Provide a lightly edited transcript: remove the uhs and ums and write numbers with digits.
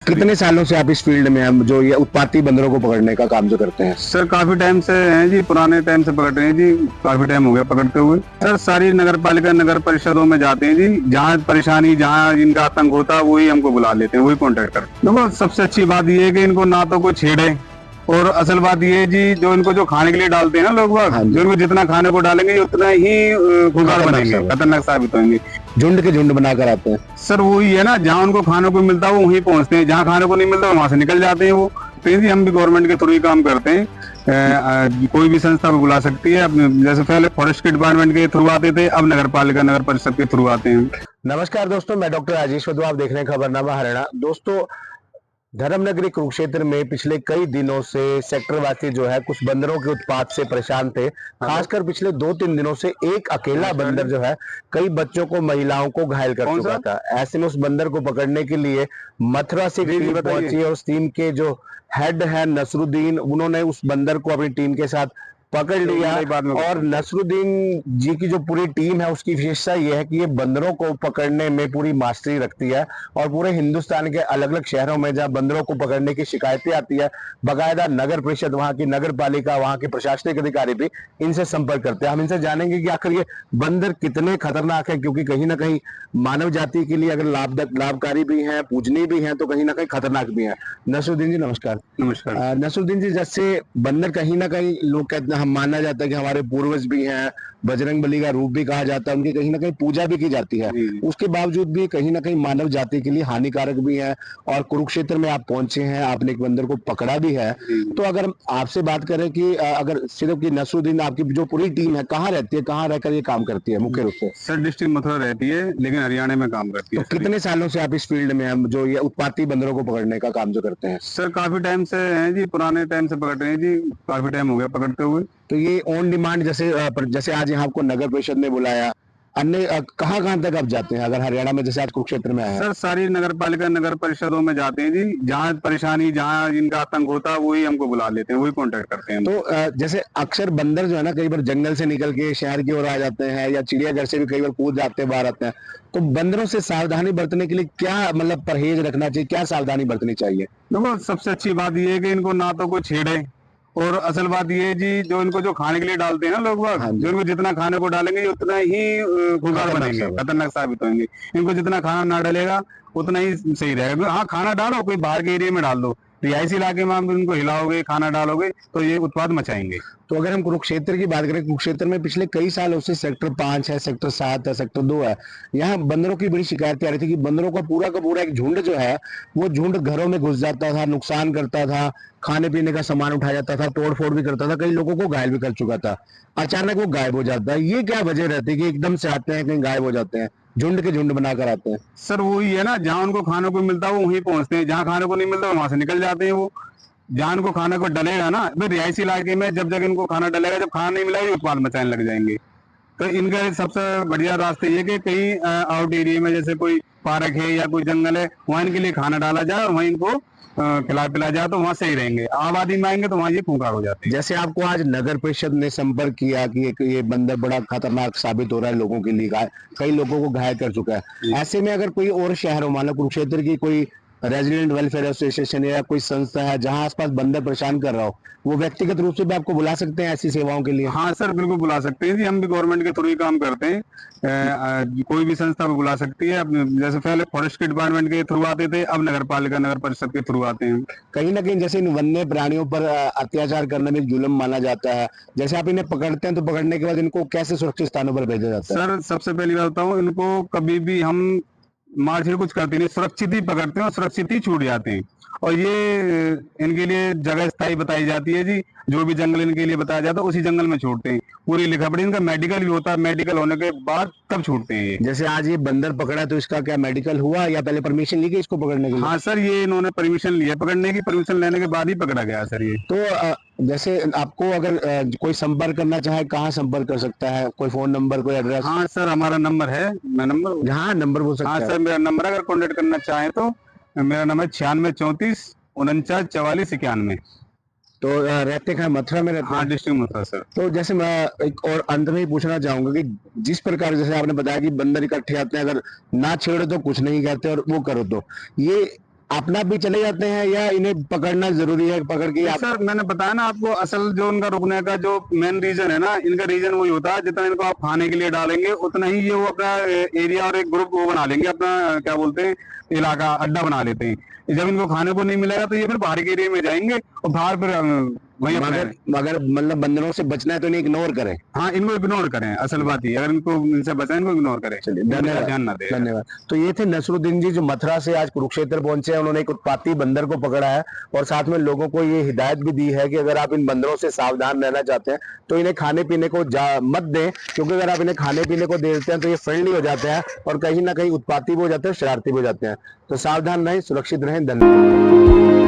कितने सालों से आप इस फील्ड में हैं, जो ये उत्पाती बंदरों को पकड़ने का काम जो करते हैं? सर काफी टाइम से हैं जी, पुराने टाइम से पकड़ रहे हैं जी। काफी टाइम हो गया पकड़ते हुए। सर सारी नगर पालिका नगर परिषदों में जाते हैं जी, जहाँ परेशानी जहाँ इनका आतंक होता है वही हमको बुला लेते हैं, वही कॉन्टेक्ट करते हैं। देखो सबसे अच्छी बात ये है कि इनको ना तो कोई छेड़े, और असल बात ये है जी, जो इनको जो खाने के लिए डालते हैं ना लोग बाग, हाँ जी। जो इनको जितना खाने को डालेंगे उतना ही खुदगार बनेंगे, खतरनाक साबित होंगे। झुंड के झुंड बनाकर आते हैं। सर वही है ना, जहाँ उनको खाने को मिलता है वो वहीं पहुंचते हैं, जहाँ खाने को नहीं मिलता वहां से निकल जाते हैं वो। तो जी हम भी गवर्नमेंट के थ्रू ही काम करते हैं। कोई भी संस्था को बुला सकती है अपने, जैसे पहले फॉरेस्ट के डिपार्टमेंट के थ्रू आते थे, अब नगर पालिका नगर परिषद के थ्रू आते हैं। नमस्कार दोस्तों, मैं डॉक्टर राजेश वधू, आप देख रहे हैं खबरनामा हरियाणा। दोस्तों, धर्मनगरी कुरुक्षेत्र में पिछले कई दिनों से सेक्टरवासी जो है कुछ बंदरों के उत्पात से परेशान थे। खासकर पिछले 2-3 दिनों से एक अकेला बंदर जो है कई बच्चों को, महिलाओं को घायल कर चुका था। ऐसे में उस बंदर को पकड़ने के लिए मथुरा से टीम पहुंची और उस टीम के जो हेड है नसरुद्दीन, उन्होंने उस बंदर को अपनी टीम के साथ पकड़ लिया। और नसरुद्दीन जी की जो पूरी टीम है उसकी विशेषता यह है कि ये बंदरों को पकड़ने में पूरी मास्टरी रखती है और पूरे हिंदुस्तान के अलग अलग शहरों में जहां बंदरों को पकड़ने की शिकायतें आती है, बाकायदा नगर परिषद, वहां की नगर पालिका, वहां के प्रशासनिक अधिकारी भी इनसे संपर्क करते हैं। हम इनसे जानेंगे कि आखिर ये बंदर कितने खतरनाक है, क्योंकि कहीं ना कहीं मानव जाति के लिए अगर लाभकारी भी है, पूजनीय भी है, तो कहीं ना कहीं खतरनाक भी है। नसरुद्दीन जी नमस्कार। नमस्कार। नसरुद्दीन जी, जैसे बंदर कहीं ना कहीं लोग कहते हैं, हम माना जाता है कि हमारे पूर्वज भी हैं, बजरंग बली का रूप भी कहा जाता है, उनकी कहीं ना कहीं पूजा भी की जाती है। उसके बावजूद भी कहीं ना कहीं मानव जाति के लिए हानिकारक भी है। और कुरुक्षेत्र में आप पहुंचे हैं, आपने एक बंदर को पकड़ा भी है। तो अगर आपसे बात करें कि अगर सिर्फ कि नसरुद्दीन, आपकी जो पूरी टीम है कहाँ रहती है, कहाँ रहकर ये काम करती है मुख्य रूप से? सर डिस्ट्रिक्ट मथुरा रहती है, लेकिन हरियाणा में काम करती है। तो कितने सालों से आप इस फील्ड में हैं, जो ये उत्पाती बंदरों को पकड़ने का काम जो करते हैं? सर काफी टाइम से हैं जी, पुराने टाइम से पकड़ रहे हैं जी। काफी टाइम हो गया पकड़ते हुए। तो ये ऑन डिमांड, जैसे आज यहाँ आपको नगर परिषद ने बुलाया, अन्य कहाँ कहाँ तक आप जाते हैं अगर हरियाणा में, जैसे आज कुरुक्षेत्र में आए हैं? सर सारी नगर पालिका नगर परिषदों में जाते हैं जी, जहाँ परेशानी जहाँ इनका आतंक होता है वही हमको बुला लेते हैं, वही कांटेक्ट करते हैं। तो जैसे अक्सर बंदर जो है ना, कई बार जंगल से निकल के शहर की ओर आ जाते हैं, या चिड़ियाघर से भी कई बार कूद जाते हैं, बाहर आते हैं। तो बंदरों से सावधानी बरतने के लिए क्या मतलब परहेज रखना चाहिए, क्या सावधानी बरतनी चाहिए? देखो सबसे अच्छी बात ये है कि इनको ना तो कोई छेड़े, और असल बात ये है जी, जो इनको जो खाने के लिए डालते हैं ना लोग बाग, जो इनको जितना खाने को डालेंगे उतना ही खुदगार बनेंगे, खतरनाक साबित होंगे। इनको जितना खाना ना डालेगा उतना ही सही रहेगा। हाँ खाना डालो, कोई बाहर के एरिया में डाल दो, रिहायशी इलाके में आप इनको हिलाओगे, खाना डालोगे तो ये उत्पाद मचाएंगे। तो अगर हम कुरुक्षेत्र की बात करें, कुरुक्षेत्र में पिछले कई सालों से सेक्टर 5 है, सेक्टर 7 है, सेक्टर 2 है, यहाँ बंदरों की बड़ी शिकायतें आ रही थी कि बंदरों का पूरा एक झुंड जो है वो झुंड घरों में घुस जाता था, नुकसान करता था, खाने पीने का सामान उठा जाता था, तोड़ फोड़ भी करता था, कई लोगों को घायल भी कर चुका था। अचानक वो गायब हो जाता है, ये क्या वजह रहती है कि एकदम से आते हैं, कहीं गायब हो जाते हैं, झुंड के झुंड बनाकर आते हैं? सर वही है ना, जहाँ उनको खाने को मिलता है वो वहीं पहुंचते हैं, जहाँ खाने को नहीं मिलता वहां से निकल जाते हैं वो। जान को खाना को डलेगा ना, भाई रिहायशी इलाके में जब जब इनको खाना डलेगा, जब खाना नहीं मिलेगा ये उत्पाद मचाने लग जाएंगे। तो इनका सबसे बढ़िया रास्ता ये कि कहीं आउट एरिया में जैसे कोई पार्क है या कोई जंगल है, वहाँ इनके लिए खाना डाला जाए और वहीं इनको खिला पिला जाए, तो वहाँ सही रहेंगे। आबादी में आएंगे तो वहाँ ये खूंखार हो जाते हैं। जैसे आपको आज नगर परिषद ने संपर्क किया कि ये बंदर बड़ा खतरनाक साबित हो रहा है लोगों के लिए, कई लोगों को घायल कर चुका है, ऐसे में अगर कोई और शहर हो, मान लो कुरुक्षेत्र की कोई रेजिडेंट वेलफेयर एसोसिएशन या कोई संस्था है जहां आसपास बंदर परेशान कर रहा हो, वो व्यक्तिगत रूप से भी आपको बुला सकते हैं ऐसी सेवाओं के लिए? हाँ सर बिल्कुल बुला सकते हैं जी, हम भी गवर्नमेंट के थ्रू ही काम करते हैं। कोई भी संस्था भी बुला सकती है अपने, जैसे पहले फॉरेस्ट के डिपार्टमेंट के थ्रू आते थे, अब नगर पालिका नगर परिषद के थ्रू आते हैं। कहीं ना कहीं जैसे इन वन्य प्राणियों पर अत्याचार करना भी जुल्म माना जाता है। जैसे आप इन्हें पकड़ते हैं तो पकड़ने के बाद इनको कैसे सुरक्षित स्थानों पर भेजा जाता है? सर सबसे पहली बात बताऊं, इनको कभी भी हम मारपीट कुछ करते नहीं, सुरक्षित ही पकड़ते हैं और सुरक्षित ही छूट जाते हैं। और ये इनके लिए जगह स्थायी बताई जाती है जी, जो भी जंगल इनके लिए बताया जाता है उसी जंगल में छूटते हैं। पूरी लिखा पढ़ी, इनका मेडिकल भी होता है, मेडिकल होने के बाद तब छूटते हैं ये। जैसे आज ये बंदर पकड़ा तो इसका क्या मेडिकल हुआ या पहले परमिशन ली गई इसको पकड़ने के लिए? हाँ सर, ये इन्होंने परमिशन लिया, पकड़ने की परमिशन लेने के बाद ही पकड़ा गया सर ये। तो जैसे आपको अगर कोई संपर्क करना चाहे, कहाँ संपर्क कर सकता है? कोई फोन नंबर, कोई एड्रेस? हाँ सर हमारा नंबर है, मैं नंबर, हाँ नंबर बोल सकते हाँ हैं। सर मेरा नंबर, अगर कॉन्टेक्ट करना चाहें तो मेरा नंबर 9634494491। तो रहते कहाँ, मथुरा में रहते हैं? हाँ डिस्ट्रिक्ट मथुरा सर। तो जैसे मैं एक और अंत में ही पूछना चाहूंगा कि जिस प्रकार जैसे आपने बताया कि बंदर इकट्ठे आते हैं, अगर ना छेड़ो तो कुछ नहीं कहते और वो करो तो ये अपना भी चले जाते हैं या इन्हें पकड़ना जरूरी है, पकड़ के आप? सर मैंने बताया ना आपको, असल जो उनका रुकने का जो मेन रीजन है ना, इनका रीजन वही होता है, जितना इनको आप खाने के लिए डालेंगे उतना ही ये वो अपना एरिया और एक ग्रुप वो बना लेंगे, अपना क्या बोलते हैं, इलाका अड्डा बना लेते हैं। जब इनको खाने को नहीं मिलेगा तो ये फिर बाहर के एरिया में जाएंगे और बाहर फिर वही अपना। मगर मगर मतलब बंदरों से बचना है तो इन्हें इग्नोर करें। हाँ, इनको इग्नोर करें, असल बात ही अगर इनको इनसे बचाएं, इनको इग्नोर करें। चलिए, इनका धन्यवाद। ध्यान ना दे। धन्यवाद। तो ये थे नसरुद्दीन जी, जो मथुरा से आज कुरुक्षेत्र पहुंचे हैं। उन्होंने एक उत्पाती बंदर को पकड़ा है और साथ में लोगों को ये हिदायत भी दी है कि अगर आप इन बंदरों से सावधान रहना चाहते हैं तो इन्हें खाने पीने को मत दें, क्योंकि अगर आप इन्हें खाने पीने को दे देते हैं तो ये फ्रेंडली हो जाते हैं और कहीं ना कहीं उत्पाती भी हो जाते हैं, शरारती भी हो जाते हैं। तो सावधान रहें, सुरक्षित रहें। धन्यवाद।